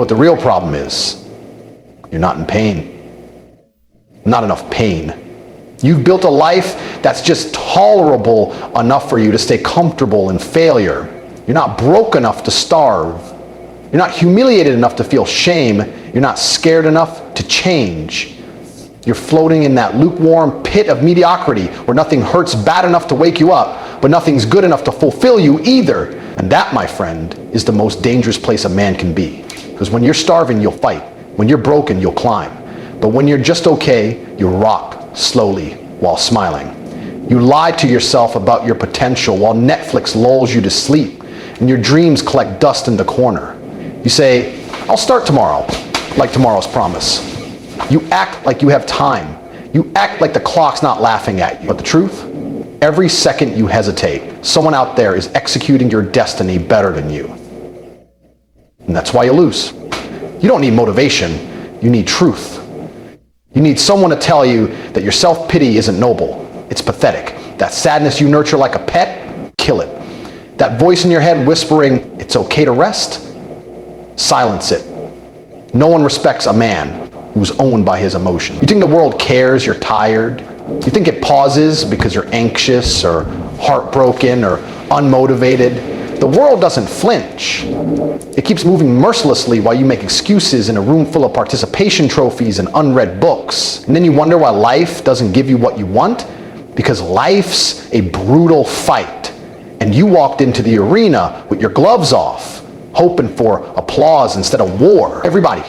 know what the real problem is? You're not in pain. Not enough pain. You've built a life that's just tolerable enough for you to stay comfortable in failure. You're not broke enough to starve. You're not humiliated enough to feel shame. You're not scared enough to change. You're floating in that lukewarm pit of mediocrity where nothing hurts bad enough to wake you up, but nothing's good enough to fulfill you either. And that, my friend, is the most dangerous place a man can be. Because when you're starving, you'll fight. When you're broken, you'll climb. But when you're just okay, you rock slowly while smiling. You lie to yourself about your potential while Netflix lulls you to sleep and your dreams collect dust in the corner. You say, I'll start tomorrow, like tomorrow's promise. You act like you have time. You act like the clock's not laughing at you. But the truth? Every second you hesitate, someone out there is executing your destiny better than you. And that's why you lose. You don't need motivation. You need truth. You need someone to tell you that your self-pity isn't noble. It's pathetic. That sadness you nurture like a pet, kill it. That voice in your head whispering, it's okay to rest, silence it. No one respects a man who's owned by his emotion. You think the world cares you're tired? You think it pauses because you're anxious or heartbroken or unmotivated? The world doesn't flinch. It keeps moving mercilessly while you make excuses in a room full of participation trophies and unread books. And then you wonder why life doesn't give you what you want? Because life's a brutal fight. And you walked into the arena with your gloves off, hoping for applause instead of war. Everybody,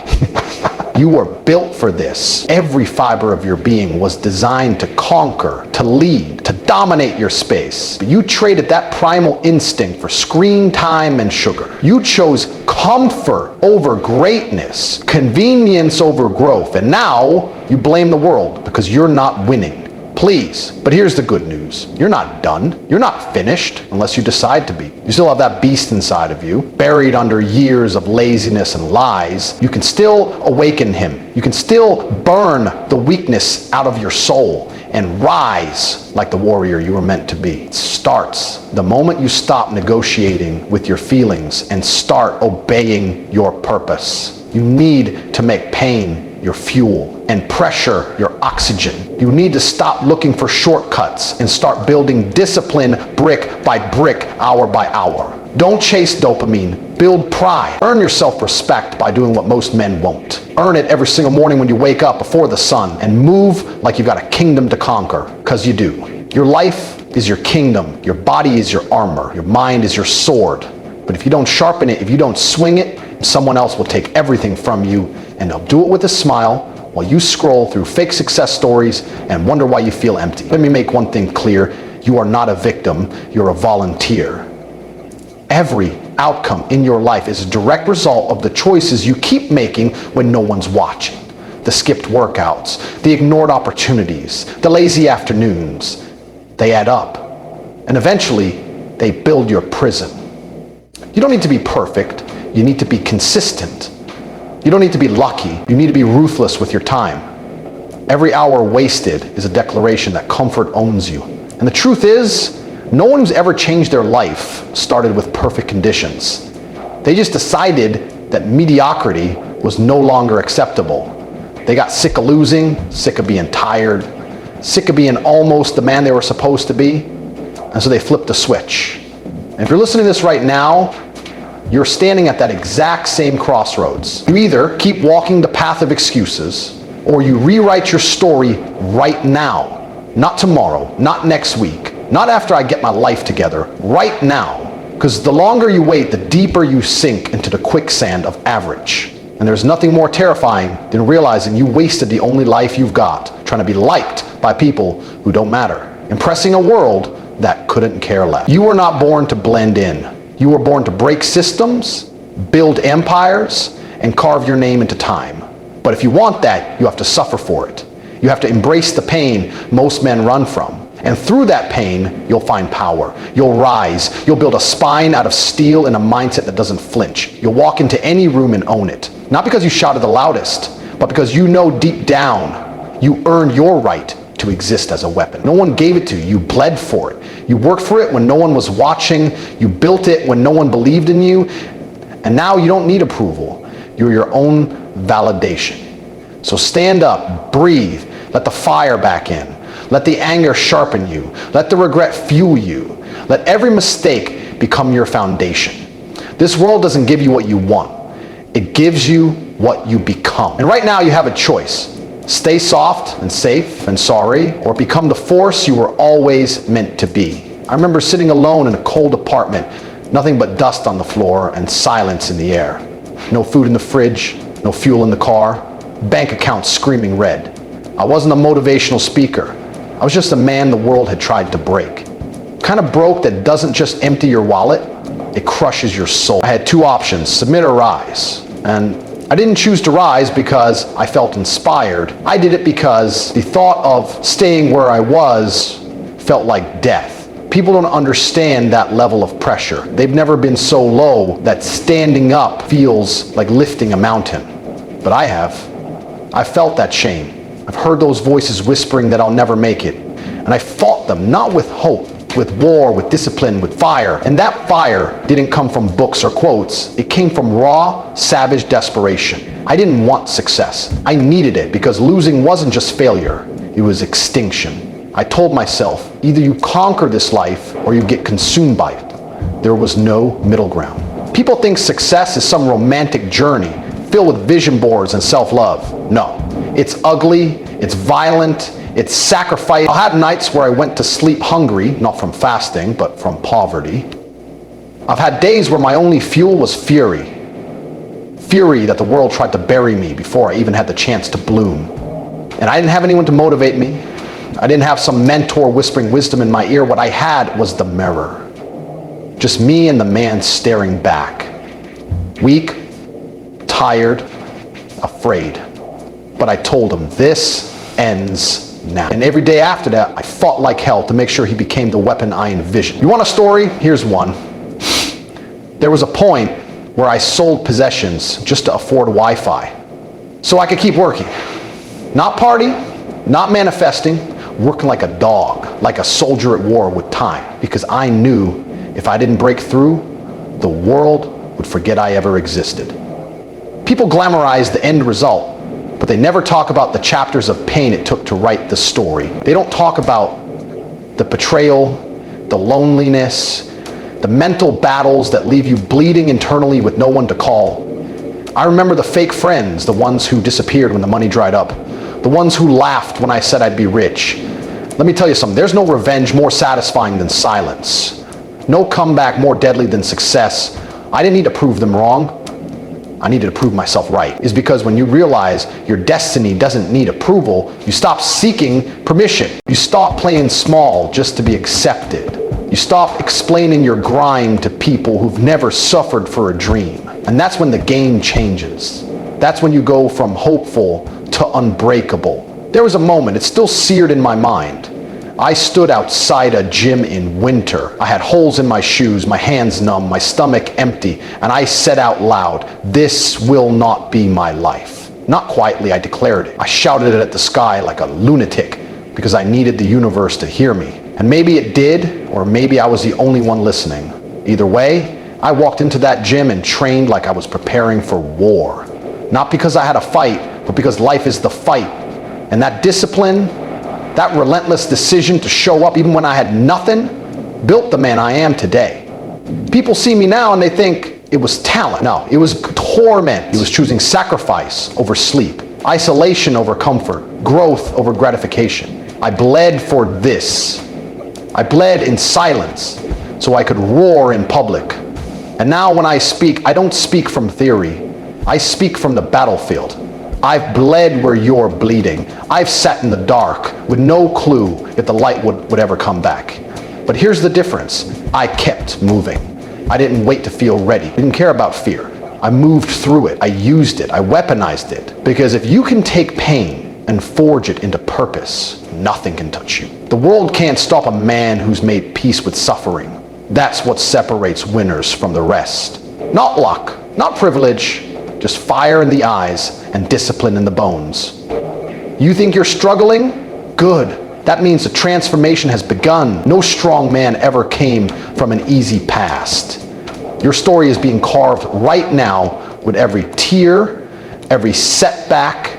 you were built for this. Every fiber of your being was designed to conquer, to lead, to dominate your space. But you traded that primal instinct for screen time and sugar. You chose comfort over greatness, convenience over growth, and now you blame the world because you're not winning. Please, but here's the good news. You're not done. You're not finished unless you decide to be. You still have that beast inside of you, buried under years of laziness and lies. You can still awaken him. You can still burn the weakness out of your soul and rise like the warrior you were meant to be. It starts the moment you stop negotiating with your feelings and start obeying your purpose. You need to make pain your fuel and pressure your oxygen. You need to stop looking for shortcuts and start building discipline brick by brick, hour by hour. Don't chase dopamine, build pride. Earn your self-respect by doing what most men won't. Earn it every single morning when you wake up before the sun and move like you've got a kingdom to conquer, because you do. Your life is your kingdom, your body is your armor, your mind is your sword. But if you don't sharpen it, if you don't swing it, someone else will take everything from you, and they'll do it with a smile while you scroll through fake success stories and wonder why you feel empty. Let me make one thing clear. You are not a victim. You're a volunteer. Every outcome in your life is a direct result of the choices you keep making when no one's watching. The skipped workouts, the ignored opportunities, the lazy afternoons. They add up. And eventually, they build your prison. You don't need to be perfect. You need to be consistent. You don't need to be lucky. You need to be ruthless with your time. Every hour wasted is a declaration that comfort owns you. And the truth is, no one who's ever changed their life started with perfect conditions. They just decided that mediocrity was no longer acceptable. They got sick of losing, sick of being tired, sick of being almost the man they were supposed to be, and so they flipped a switch. And if you're listening to this right now, you're standing at that exact same crossroads. You either keep walking the path of excuses, or you rewrite your story right now. Not tomorrow, not next week, not after I get my life together, right now. Because the longer you wait, the deeper you sink into the quicksand of average. And there's nothing more terrifying than realizing you wasted the only life you've got trying to be liked by people who don't matter, impressing a world that couldn't care less. You were not born to blend in. You were born to break systems, build empires, and carve your name into time. But if you want that, you have to suffer for it. You have to embrace the pain most men run from. And through that pain, you'll find power. You'll rise. You'll build a spine out of steel and a mindset that doesn't flinch. You'll walk into any room and own it. Not because you shouted the loudest, but because you know deep down you earned your right to exist as a weapon. No one gave it to you. You bled for it. You worked for it when no one was watching. You built it when no one believed in you. And now you don't need approval. You're your own validation. So stand up, breathe, let the fire back in. Let the anger sharpen you. Let the regret fuel you. Let every mistake become your foundation. This world doesn't give you what you want. It gives you what you become. And right now you have a choice. Stay soft and safe and sorry, or become the force you were always meant to be. I remember sitting alone in a cold apartment, nothing but dust on the floor and silence in the air. No food in the fridge, no fuel in the car, bank account screaming red. I wasn't a motivational speaker. I was just a man the world had tried to break. Kind of broke that doesn't just empty your wallet, it crushes your soul. I had two options, submit or rise. And I didn't choose to rise because I felt inspired. I did it because the thought of staying where I was felt like death. People don't understand that level of pressure. They've never been so low that standing up feels like lifting a mountain. But I have. I felt that shame. I've heard those voices whispering that I'll never make it. And I fought them, not with hope, with war, with discipline, with fire. And that fire didn't come from books or quotes. It came from raw, savage desperation. I didn't want success. I needed it because losing wasn't just failure. It was extinction. I told myself, either you conquer this life or you get consumed by it. There was no middle ground. People think success is some romantic journey filled with vision boards and self-love. No. It's ugly, it's violent, it's sacrifice. I had nights where I went to sleep hungry, not from fasting, but from poverty. I've had days where my only fuel was fury. Fury that the world tried to bury me before I even had the chance to bloom. And I didn't have anyone to motivate me. I didn't have some mentor whispering wisdom in my ear. What I had was the mirror. Just me and the man staring back. Weak, tired, afraid. But I told him, this ends now. And every day after that, I fought like hell to make sure he became the weapon I envisioned. You want a story? Here's one. There was a point where I sold possessions just to afford Wi-Fi, so I could keep working. Not party, not manifesting, working like a dog, like a soldier at war with time, because I knew if I didn't break through, the world would forget I ever existed. People glamorize the end result, but they never talk about the chapters of pain it took to write the story. They don't talk about the betrayal, the loneliness, the mental battles that leave you bleeding internally with no one to call. I remember the fake friends, the ones who disappeared when the money dried up, the ones who laughed when I said I'd be rich. Let me tell you something, there's no revenge more satisfying than silence. No comeback more deadly than success. I didn't need to prove them wrong. I needed to prove myself right. Is because when you realize your destiny doesn't need approval, you stop seeking permission. You stop playing small just to be accepted. You stop explaining your grind to people who've never suffered for a dream. And that's when the game changes. That's when you go from hopeful to unbreakable. There was a moment, it's still seared in my mind. I stood outside a gym in winter. I had holes in my shoes, my hands numb, my stomach empty, and I said out loud, "This will not be my life." Not quietly, I declared it. I shouted it at the sky like a lunatic because I needed the universe to hear me. And maybe it did, or maybe I was the only one listening. Either way, I walked into that gym and trained like I was preparing for war. Not because I had a fight, but because life is the fight. And that discipline, that relentless decision to show up even when I had nothing, built the man I am today. People see me now and they think it was talent. No, it was torment. It was choosing sacrifice over sleep, isolation over comfort, growth over gratification. I bled for this. I bled in silence so I could roar in public. And now when I speak, I don't speak from theory. I speak from the battlefield. I've bled where you're bleeding. I've sat in the dark with no clue if the light would ever come back. But here's the difference. I kept moving. I didn't wait to feel ready. I didn't care about fear. I moved through it. I used it. I weaponized it. Because if you can take pain and forge it into purpose, nothing can touch you. The world can't stop a man who's made peace with suffering. That's what separates winners from the rest. Not luck, not privilege, just fire in the eyes and discipline in the bones. You think you're struggling? Good. That means the transformation has begun. No strong man ever came from an easy past. Your story is being carved right now with every tear, every setback,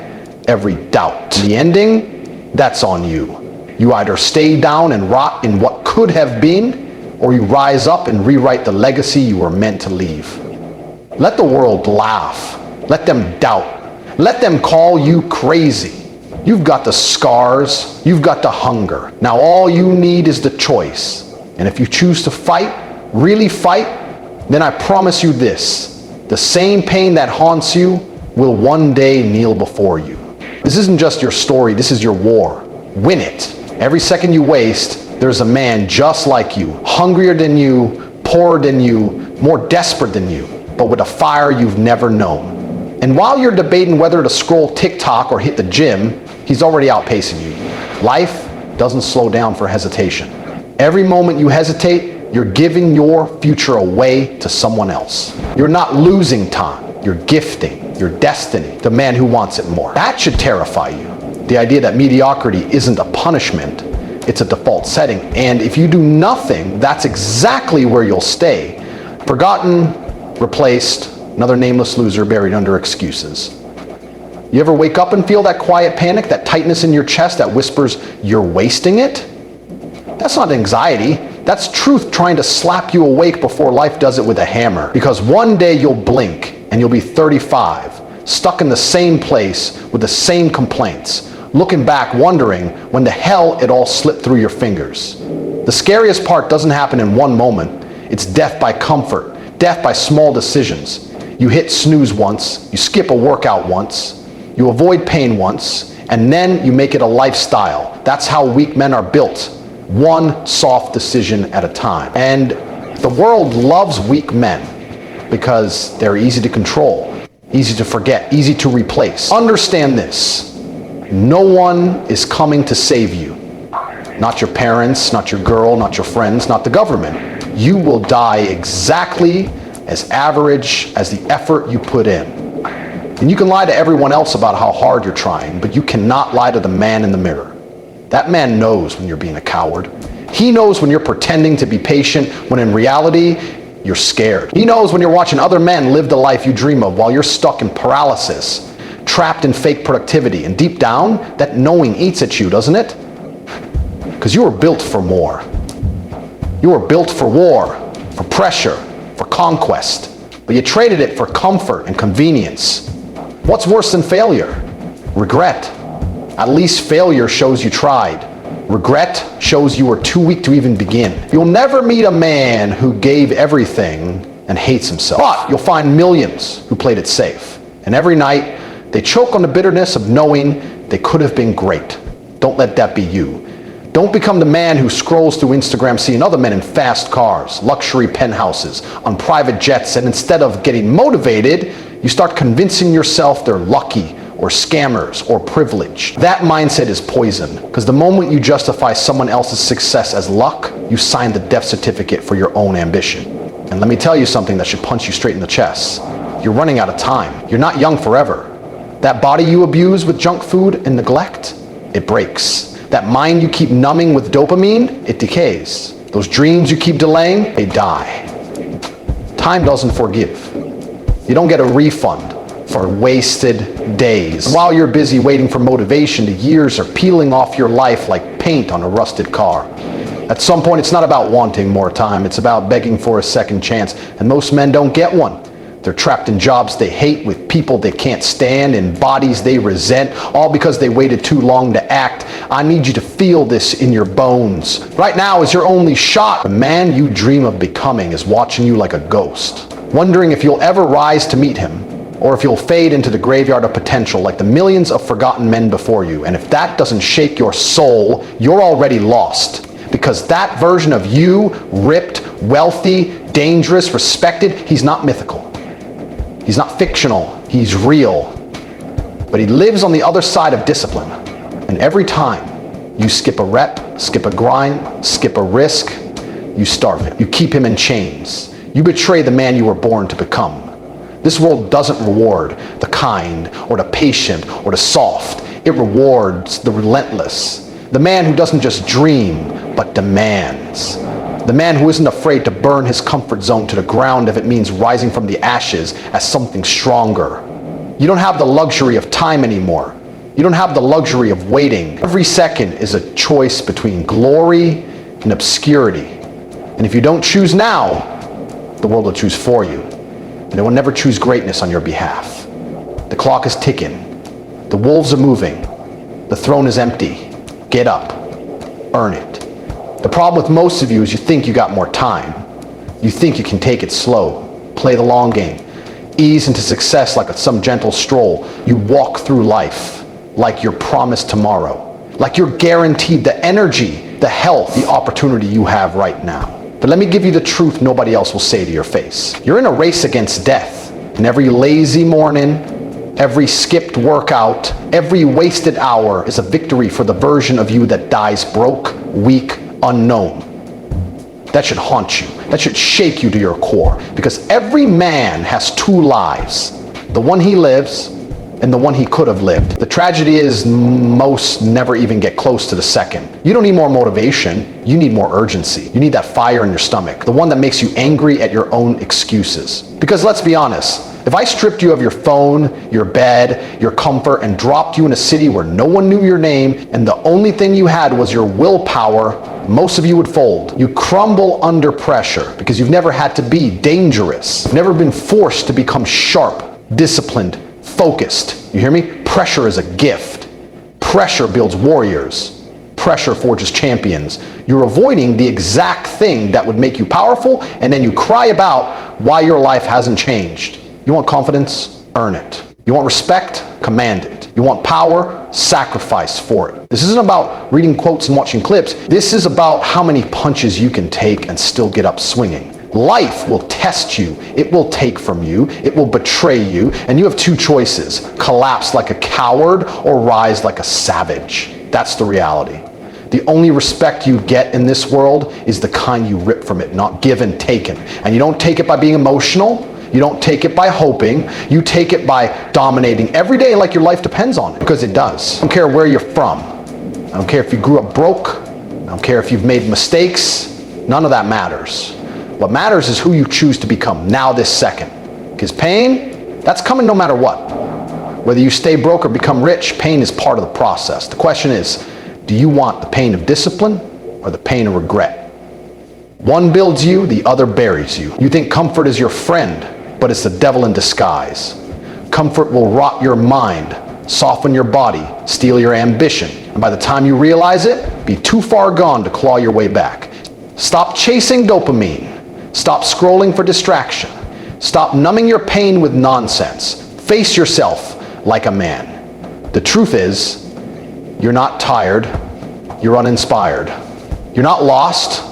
every doubt. The ending, that's on you. You either stay down and rot in what could have been, or you rise up and rewrite the legacy you were meant to leave. Let the world laugh. Let them doubt. Let them call you crazy. You've got the scars. You've got the hunger. Now all you need is the choice. And if you choose to fight, really fight, then I promise you this: the same pain that haunts you will one day kneel before you. This isn't just your story, this is your war. Win it. Every second you waste, there's a man just like you, hungrier than you, poorer than you, more desperate than you, but with a fire you've never known. And while you're debating whether to scroll TikTok or hit the gym, he's already outpacing you. Life doesn't slow down for hesitation. Every moment you hesitate, you're giving your future away to someone else. You're not losing time, you're gifting your destiny, the man who wants it more. That should terrify you. The idea that mediocrity isn't a punishment, it's a default setting. And if you do nothing, that's exactly where you'll stay. Forgotten, replaced, another nameless loser buried under excuses. You ever wake up and feel that quiet panic, that tightness in your chest that whispers, you're wasting it? That's not anxiety. That's truth trying to slap you awake before life does it with a hammer. Because one day you'll blink and you'll be 35, stuck in the same place with the same complaints, looking back wondering when the hell it all slipped through your fingers. The scariest part doesn't happen in one moment. It's death by comfort, death by small decisions. You hit snooze once, you skip a workout once, you avoid pain once, and then you make it a lifestyle. That's how weak men are built, one soft decision at a time. And the world loves weak men because they're easy to control, easy to forget, easy to replace. Understand this: no one is coming to save you. Not your parents, not your girl, not your friends, not the government. You will die exactly as average as the effort you put in. And you can lie to everyone else about how hard you're trying, but you cannot lie to the man in the mirror. That man knows when you're being a coward. He knows when you're pretending to be patient when in reality, you're scared. He knows when you're watching other men live the life you dream of while you're stuck in paralysis, trapped in fake productivity. And deep down, that knowing eats at you, doesn't it? Because you were built for more. You were built for war, for pressure, for conquest. But you traded it for comfort and convenience. What's worse than failure? Regret. At least failure shows you tried. Regret shows you were too weak to even begin. You'll never meet a man who gave everything and hates himself. But you'll find millions who played it safe. And every night, they choke on the bitterness of knowing they could have been great. Don't let that be you. Don't become the man who scrolls through Instagram seeing other men in fast cars, luxury penthouses, on private jets, and instead of getting motivated, you start convincing yourself they're lucky or scammers or privileged. That mindset is poison, because the moment you justify someone else's success as luck, you sign the death certificate for your own ambition. And let me tell you something that should punch you straight in the chest. You're running out of time. You're not young forever. That body you abuse with junk food and neglect, it breaks. That mind you keep numbing with dopamine, it decays. Those dreams you keep delaying, they die. Time doesn't forgive. You don't get a refund for wasted days. While you're busy waiting for motivation, the years are peeling off your life like paint on a rusted car. At some point, it's not about wanting more time. It's about begging for a second chance. And most men don't get one. They're trapped in jobs they hate, with people they can't stand, in bodies they resent, all because they waited too long to act. I need you to feel this in your bones. Right now is your only shot. The man you dream of becoming is watching you like a ghost, wondering if you'll ever rise to meet him, or if you'll fade into the graveyard of potential like the millions of forgotten men before you. And if that doesn't shake your soul, you're already lost. Because that version of you, ripped, wealthy, dangerous, respected, he's not mythical. He's not fictional, he's real. But he lives on the other side of discipline. And every time you skip a rep, skip a grind, skip a risk, you starve it. You keep him in chains. You betray the man you were born to become. This world doesn't reward the kind or the patient or the soft. It rewards the relentless. The man who doesn't just dream, but demands. The man who isn't afraid to burn his comfort zone to the ground if it means rising from the ashes as something stronger. You don't have the luxury of time anymore. You don't have the luxury of waiting. Every second is a choice between glory and obscurity. And if you don't choose now, the world will choose for you. And it will never choose greatness on your behalf. The clock is ticking. The wolves are moving. The throne is empty. Get up. Earn it. The problem with most of you is you think you got more time. You think you can take it slow. Play the long game. Ease into success like some gentle stroll. You walk through life like you're promised tomorrow. Like you're guaranteed the energy, the health, the opportunity you have right now. But let me give you the truth nobody else will say to your face. You're in a race against death. And every lazy morning, every skipped workout, every wasted hour is a victory for the version of you that dies broke, weak, unknown. That should haunt you. That should shake you to your core. Because every man has two lives. The one he lives and the one he could have lived. The tragedy is most never even get close to the second. You don't need more motivation. You need more urgency. You need that fire in your stomach. The one that makes you angry at your own excuses. Because let's be honest, if I stripped you of your phone, your bed, your comfort, and dropped you in a city where no one knew your name, and the only thing you had was your willpower, most of you would fold. You crumble under pressure because you've never had to be dangerous. You've never been forced to become sharp, disciplined, focused. You hear me? Pressure is a gift. Pressure builds warriors. Pressure forges champions. You're avoiding the exact thing that would make you powerful, and then you cry about why your life hasn't changed. You want confidence? Earn it. You want respect? Command it. You want power? Sacrifice for it. This isn't about reading quotes and watching clips. This is about how many punches you can take and still get up swinging. Life will test you. It will take from you. It will betray you. And you have two choices. Collapse like a coward or rise like a savage. That's the reality. The only respect you get in this world is the kind you rip from it, not given, taken. And you don't take it by being emotional. You don't take it by hoping. You take it by dominating every day like your life depends on it, because it does. I don't care where you're from. I don't care if you grew up broke. I don't care if you've made mistakes. None of that matters. What matters is who you choose to become now this second. Because pain, that's coming no matter what. Whether you stay broke or become rich, pain is part of the process. The question is, do you want the pain of discipline or the pain of regret? One builds you, the other buries you. You think comfort is your friend, but it's the devil in disguise. Comfort will rot your mind, soften your body, steal your ambition. And by the time you realize it, be too far gone to claw your way back. Stop chasing dopamine. Stop scrolling for distraction. Stop numbing your pain with nonsense. Face yourself like a man. The truth is, you're not tired, you're uninspired. You're not lost,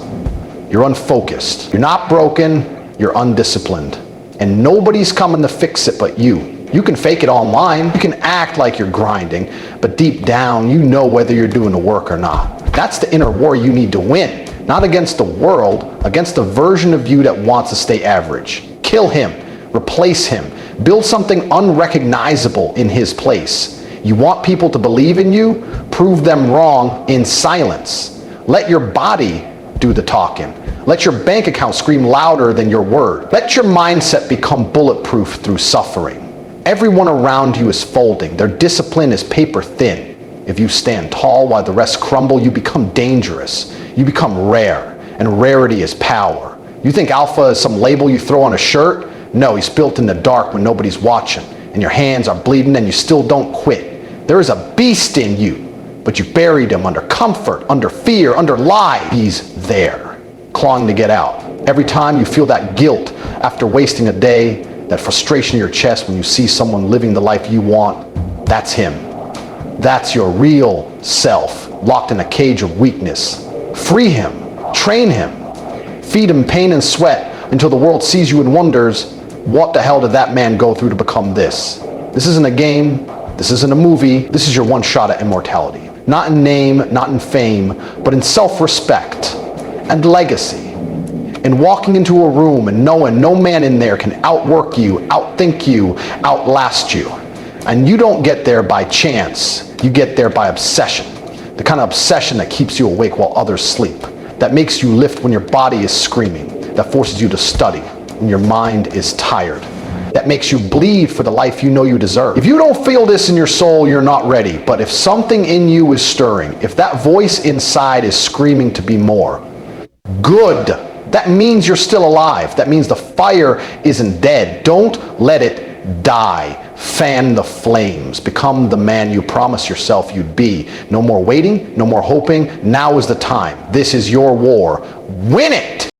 you're unfocused. You're not broken, you're undisciplined. And nobody's coming to fix it but you. You can fake it online, you can act like you're grinding, but deep down you know whether you're doing the work or not. That's the inner war you need to win. Not against the world, against the version of you that wants to stay average. Kill him, replace him, build something unrecognizable in his place. You want people to believe in you? Prove them wrong in silence. Let your body do the talking. Let your bank account scream louder than your word. Let your mindset become bulletproof through suffering. Everyone around you is folding. Their discipline is paper thin. If you stand tall while the rest crumble, you become dangerous. You become rare, and rarity is power. You think alpha is some label you throw on a shirt? No, he's built in the dark when nobody's watching, and your hands are bleeding and you still don't quit. There is a beast in you, but you buried him under comfort, under fear, under lie. He's there, clawing to get out. Every time you feel that guilt after wasting a day, that frustration in your chest when you see someone living the life you want, that's him. That's your real self, locked in a cage of weakness. Free him, train him, feed him pain and sweat until the world sees you and wonders, what the hell did that man go through to become this? This isn't a game, this isn't a movie, this is your one shot at immortality. Not in name, not in fame, but in self-respect and legacy. And walking into a room and knowing no man in there can outwork you, outthink you, outlast you. And you don't get there by chance, you get there by obsession. The kind of obsession that keeps you awake while others sleep. that makes you lift when your body is screaming, that forces you to study when your mind is tired, that makes you bleed for the life you know you deserve. If you don't feel this in your soul, you're not ready. But if something in you is stirring, if that voice inside is screaming to be more, good. That means you're still alive. That means the fire isn't dead. Don't let it die. Fan the flames. Become the man you promised yourself you'd be. No more waiting, no more hoping. Now is the time. This is your war. Win it!